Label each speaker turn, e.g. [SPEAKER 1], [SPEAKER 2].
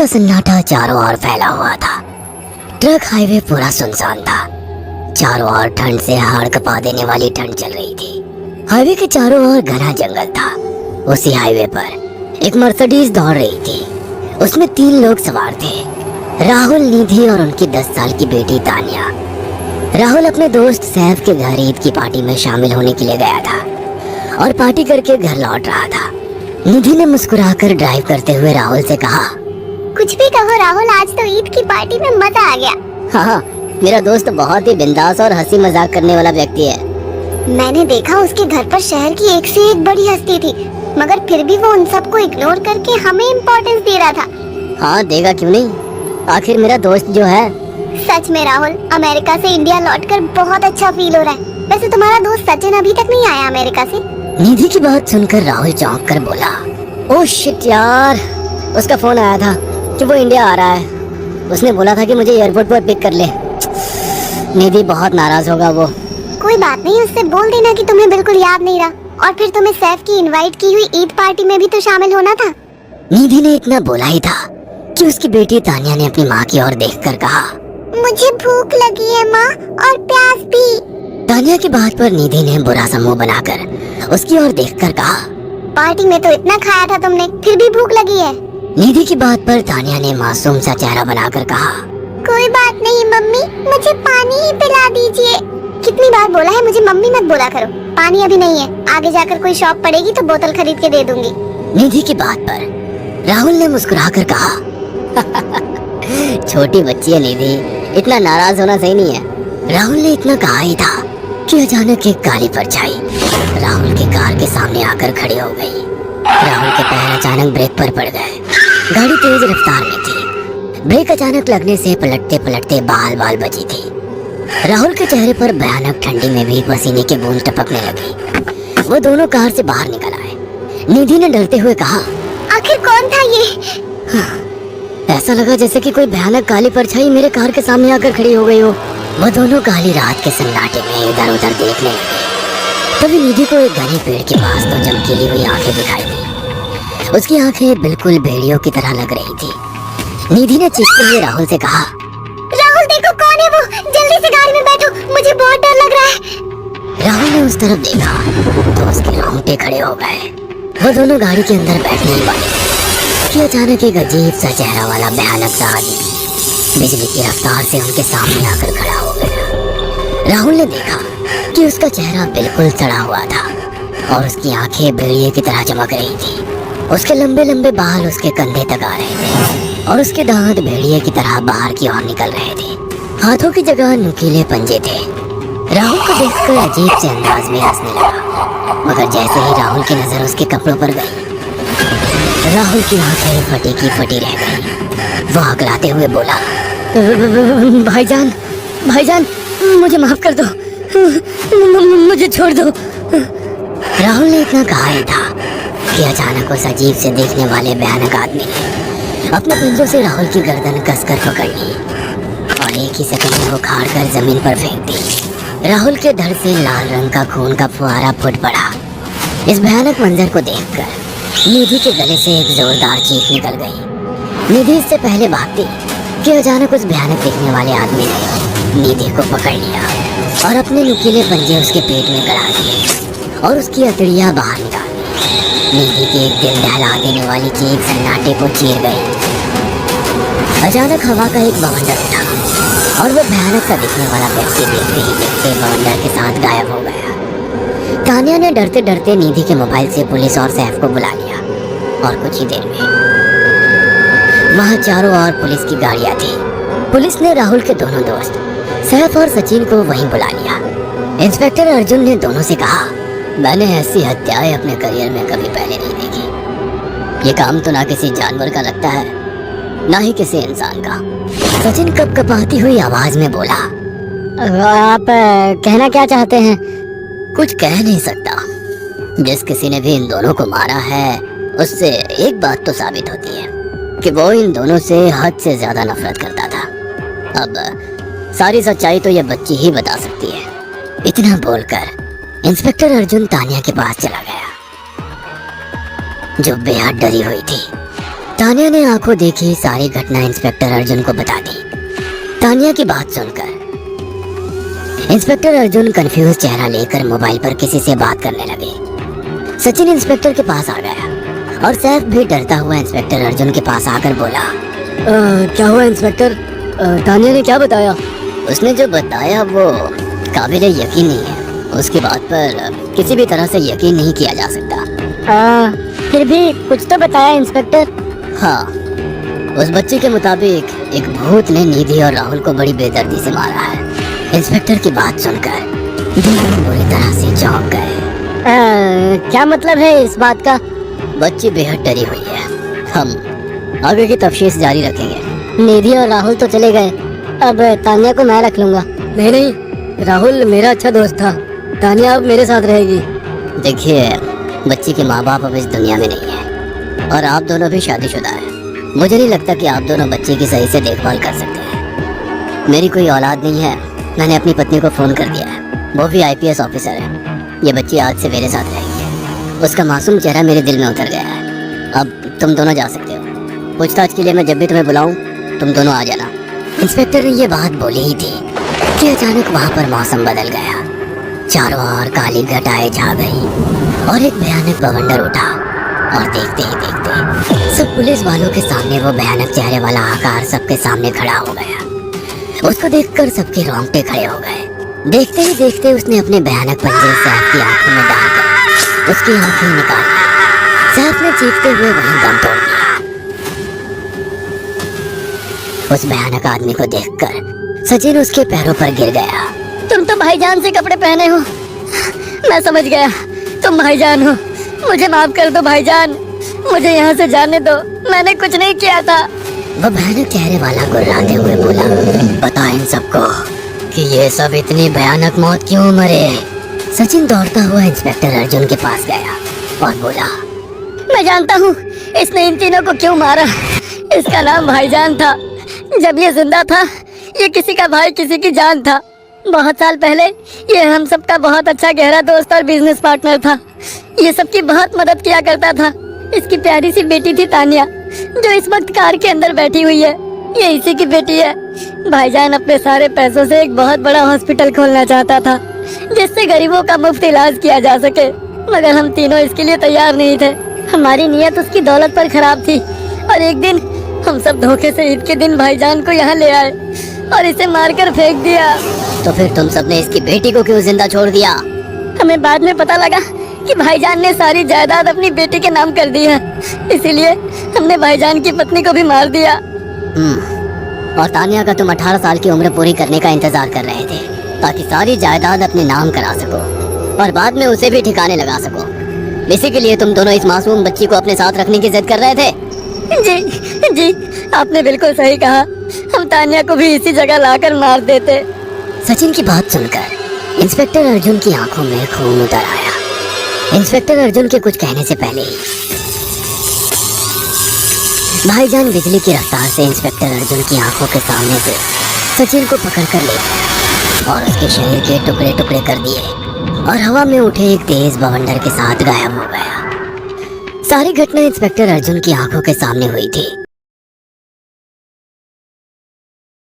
[SPEAKER 1] का सन्नाटा चारों ओर फैला हुआ था। ट्रक हाईवे पूरा सुनसान था। चारों ओर ठंड से हाड़ कपा देने वाली ठंड चल रही थी। हाईवे के चारों ओर घना जंगल था। उसी हाईवे पर एक मर्सिडीज दौड़ रही थी। उसमें 3 लोग सवार थे, राहुल, निधि और उनकी 10 साल की बेटी तानिया। राहुल अपने दोस्त सैफ के घर ईद की पार्टी में शामिल होने के लिए गया था और पार्टी करके घर लौट रहा था। निधि ने मुस्कुराकर ड्राइव करते हुए राहुल से कहा,
[SPEAKER 2] कुछ भी कहो राहुल, आज तो ईद की पार्टी में मजा आ गया।
[SPEAKER 1] हाँ, मेरा दोस्त बहुत ही बिंदास और हंसी मजाक करने वाला व्यक्ति है।
[SPEAKER 2] मैंने देखा उसके घर पर शहर की एक से एक बड़ी हस्ती थी, मगर फिर भी वो उन सबको इग्नोर करके हमें इम्पोर्टेंस दे रहा था।
[SPEAKER 1] हाँ, देगा क्यों नहीं, आखिर मेरा दोस्त जो है।
[SPEAKER 2] सच में राहुल, अमेरिका से इंडिया लौटकर बहुत अच्छा फील हो रहा है। वैसे तुम्हारा दोस्त सचिन अभी तक नहीं आया अमेरिका से?
[SPEAKER 1] निधि की बात सुनकर राहुल चौंक कर बोला, ओह शिट यार, उसका फोन आया था कि वो इंडिया आ रहा है। उसने बोला था कि मुझे एयरपोर्ट पर पिक कर ले। निधि बहुत नाराज होगा वो।
[SPEAKER 2] कोई बात नहीं, उससे बोल देना कि तुम्हें बिल्कुल याद नहीं रहा और फिर तुम्हें सैफ की इनवाइट की हुई ईद पार्टी में भी तो शामिल होना था।
[SPEAKER 1] निधि ने इतना बोला ही था कि उसकी बेटी तानिया ने अपनी माँ की ओर देखकर कहा,
[SPEAKER 2] मुझे भूख लगी है माँ, और प्यास भी।
[SPEAKER 1] तानिया की बात पर निधि ने बुरा सा मुंह बनाकर उसकी ओर देखकर कहा,
[SPEAKER 2] पार्टी में तो इतना खाया था तुमने, फिर भी भूख लगी है।
[SPEAKER 1] निधि की बात पर तानिया ने मासूम सा चेहरा बनाकर कहा,
[SPEAKER 2] कोई बात नहीं मम्मी, मुझे पानी ही पिला दीजिए। कितनी बार बोला है मुझे मम्मी मत बोला करो। पानी अभी नहीं है, आगे जाकर कोई शॉप पड़ेगी तो बोतल खरीद के दे दूंगी।
[SPEAKER 1] निधि की बात पर राहुल ने मुस्कुराकर कहा, छोटी बच्ची है निधि, इतना नाराज होना सही नहीं है। राहुल ने इतना कहा ही था कि अचानक एक काली परछाई राहुल की कार के सामने आकर खड़ी हो गई। राहुल के पैर अचानक ब्रेक पर पड़ गए। गाड़ी तेज रफ्तार में थी। ब्रेक अचानक लगने से पलटते पलटते बाल बाल बची थी। राहुल के चेहरे पर भयानक ठंडी में भी पसीने की बूंद टपकने लगी। वो दोनों कार से बाहर निकल आए। निधि ने डरते हुए कहा,
[SPEAKER 2] आखिर कौन था ये?
[SPEAKER 1] हाँ, ऐसा लगा जैसे कि कोई भयानक काली परछाई मेरे कार के सामने आकर खड़ी हो गई हो। वो दोनों काली रात के सन्नाटे में इधर उधर देखने लगे। तभी निधि को एक घने पेड़ के पास तो चमकीली हुई आंखें दिखाई दी। उसकी आंखें बिल्कुल भेड़ियों की तरह लग रही थी। निधि ने चीखते हुए राहुल से कहा,
[SPEAKER 2] राहुल देखो कौन है वो, जल्दी से गाड़ी में बैठो, मुझे बहुत डर लग रहा है।
[SPEAKER 1] राहुल ने उस तरफ देखा तो उसके रोंगटे खड़े हो गए। वो दोनों गाड़ी के अंदर बैठने ही वाले कि अचानक एक अजीब सा चेहरा वाला भयानक सा आदमी बिजली की रफ्तार से उनके सामने आकर खड़ा हो गया। राहुल ने देखा कि उसका चेहरा बिल्कुल सड़ा हुआ था और उसकी आंखें भेड़िए की तरह चमक रही थी। उसके लंबे लंबे बाल उसके कंधे तक आ रहे थे और उसके दांत भेड़िए की तरह बाहर की ओर निकल रहे थे। हाथों की जगह नुकीले पंजे थे। राहुल को देखकर अजीब से अंदाज में हंसने लगा, मगर जैसे ही राहुल की नजर उसके कपड़ों पर गई, राहुल की आंखें फटी की फटी रह गई। वो हकलाते हुए बोला, भाईजान, भाईजान, मुझे माफ कर दो, मुझे छोड़ दो। राहुल ने इतना कहा ही था कि अचानक उस अजीब से देखने वाले भयानक आदमी ने अपने पंजों से राहुल की गर्दन कसकर पकड़ ली और एक ही सेकंड में उखाड़ कर जमीन पर फेंक दी। राहुल के धड़ से लाल रंग का खून का फुहारा फूट पड़ा। इस भयानक मंजर को देखकर निधि के गले से एक जोरदार चीख निकल गई। निधि इससे पहले भागती कि अचानक उस भयानक दिखने वाले आदमी ने निधि को पकड़ लिया और अपने नुकीले पंजे उसके पेट में गड़ा दिए और उसकी अतड़ियाँ बाहर निकाल दी। निधि की एक दिल दहला देने वाली चीख सन्नाटे को चीर गई। अचानक हवा का एक बवंडर उठा और वो भयानक सा दिखने वाला व्यक्ति देखते ही देखते बवंडर के साथ गायब हो गया। तानिया ने डरते डरते निधि के मोबाइल से पुलिस और सैफ को बुला लिया और कुछ ही देर में वहाँ चारों ओर पुलिस की गाड़ियाँ थी। पुलिस ने राहुल के दोनों दोस्त सैफ और सचिन को वहीं बुला लिया। इंस्पेक्टर अर्जुन ने दोनों से कहा, मैंने ऐसी हत्याएं अपने करियर में कभी पहले नहीं देखी। ये काम तो ना किसी जानवर का लगता है, ना ही किसी इंसान का। सचिन कपकपाती हुई आवाज में बोला, आप कहना क्या चाहते हैं? कुछ कह नहीं सकता। जिस किसी ने भी इन दोनों को मारा है उससे एक बात तो साबित होती है कि वो इन दोनों से हद से ज्यादा नफरत करता था। अब सारी सच्चाई तो ये बच्ची ही बता सकती है। इतना बोलकर इंस्पेक्टर अर्जुन तानिया के पास चला गया जो बेहद डरी हुई थी। तानिया ने आंखों देखी सारी घटना इंस्पेक्टर अर्जुन को बता दी। तानिया की बात सुनकर इंस्पेक्टर अर्जुन कंफ्यूज चेहरा लेकर मोबाइल पर किसी से बात करने लगे। सचिन इंस्पेक्टर के पास आ गया और सैफ भी डरता हुआ इंस्पेक्टर अर्जुन के पास आकर बोला, क्या हुआ इंस्पेक्टर? तानिया ने क्या बताया? उसने जो बताया वो काबिल यकीन नहीं है। उसकी बात पर किसी भी तरह से यकीन नहीं किया जा सकता। फिर भी कुछ तो बताया इंस्पेक्टर। हाँ, उस बच्चे के मुताबिक एक भूत ने निधि और राहुल को बड़ी बेदर्दी से मारा है। इंस्पेक्टर की बात सुनकर दोनों बुरी तरह से चौंक गए। क्या मतलब है इस बात का? बच्ची बेहद डरी हुई है। हम आगे की तफ्तीश जारी रखेंगे। निधि और राहुल तो चले गए, अब तानिया को मैं रख लूंगा। नहीं, राहुल मेरा अच्छा दोस्त था। तानिया अब मेरे साथ रहेगी। देखिए, बच्ची के माँ बाप अब इस दुनिया में नहीं है और आप दोनों भी शादीशुदा है। मुझे नहीं लगता कि आप दोनों बच्ची की सही से देखभाल कर सकते हैं। मेरी कोई औलाद नहीं है। मैंने अपनी पत्नी को फोन कर दिया है, वो भी IPS ऑफिसर है। ये बच्ची आज से मेरे साथ रहेगी। उसका मासूम चेहरा मेरे दिल में उतर गया है। अब तुम दोनों जा सकते हो। पूछताछ के लिए मैं जब भी तुम्हें बुलाऊं तुम दोनों आ जाना। इंस्पेक्टर ने ये बात बोली ही थी कि अचानक वहाँ पर मौसम बदल गया। चारों ओर काली घटाएं छा गई और एक भयानक बवंडर उठा और देखते ही देखते सब पुलिस वालों के सामने वो भयानक चेहरे वाला आकार सबके सामने खड़ा हो गया। उसको देखकर सबके रोंगटे खड़े हो गए। देखते ही देखते उसने अपने भयानक पंजे सैफ की आंखों में डालकर उसकी आंखें निकाल ली। सैफ ने चीखते हुए वहीं दम तोड़ दिया। उस भयानक आदमी को देखकर सचिन उसके पैरों पर गिर गया। तुम तो भाईजान से कपड़े पहने हो। मैं समझ गया, तुम भाईजान हो। मुझे माफ कर दो भाईजान, मुझे यहाँ से जाने दो। मैंने कुछ नहीं किया था। वो भयानक चेहरे वाला गुर्राते हुए बोला, बता इन सबको कि ये सब इतनी भयानक मौत क्यों मरे। सचिन दौड़ता हुआ इंस्पेक्टर अर्जुन के पास गया और बोला, मैं जानता हूँ इसने इन तीनों को क्यों मारा। इसका नाम भाईजान था। जब ये जिंदा था ये किसी का भाई किसी की जान था। बहुत साल पहले ये हम सबका बहुत अच्छा गहरा दोस्त और बिजनेस पार्टनर था। ये सबकी बहुत मदद किया करता था। इसकी प्यारी सी बेटी थी तानिया, जो इस वक्त कार के अंदर बैठी हुई है। ये इसी की बेटी है। भाईजान अपने सारे पैसों से एक बहुत बड़ा हॉस्पिटल खोलना चाहता था जिससे गरीबों का मुफ्त इलाज किया जा सके, मगर हम तीनों इसके लिए तैयार नहीं थे। हमारी नीयत उसकी दौलत पर खराब थी और एक दिन हम सब धोखे से ईद के दिन भाईजान को यहाँ ले आए और इसे मारकर फेंक दिया। तो फिर तुम सबने इसकी बेटी को क्यों जिंदा छोड़ दिया? हमें बाद में पता लगा कि भाईजान ने सारी जायदाद अपनी बेटी के नाम कर दी है, इसीलिए हमने भाईजान की पत्नी को भी मार दिया। और तानिया का तुम 18 साल की उम्र पूरी करने का इंतजार कर रहे थे ताकि सारी जायदाद अपने नाम करा सको और बाद में उसे भी ठिकाने लगा सको। इसी के लिए तुम दोनों इस मासूम बच्ची को अपने साथ रखने की जिद कर रहे थे। जी, आपने बिल्कुल सही कहा। हम तानिया को भी इसी जगह लाकर मार देते। सचिन की बात सुनकर इंस्पेक्टर अर्जुन की आंखों में खून उतर आया। इंस्पेक्टर अर्जुन के कुछ कहने से पहले ही भाईजान बिजली की रफ्तार से इंस्पेक्टर अर्जुन की आंखों के सामने से सचिन को पकड़कर ले गया और उसके शरीर के टुकड़े टुकड़े कर दिए और हवा में उठे एक तेज बवंडर के साथ गायब हो गया। सारी घटना इंस्पेक्टर अर्जुन की आंखों के सामने हुई थी।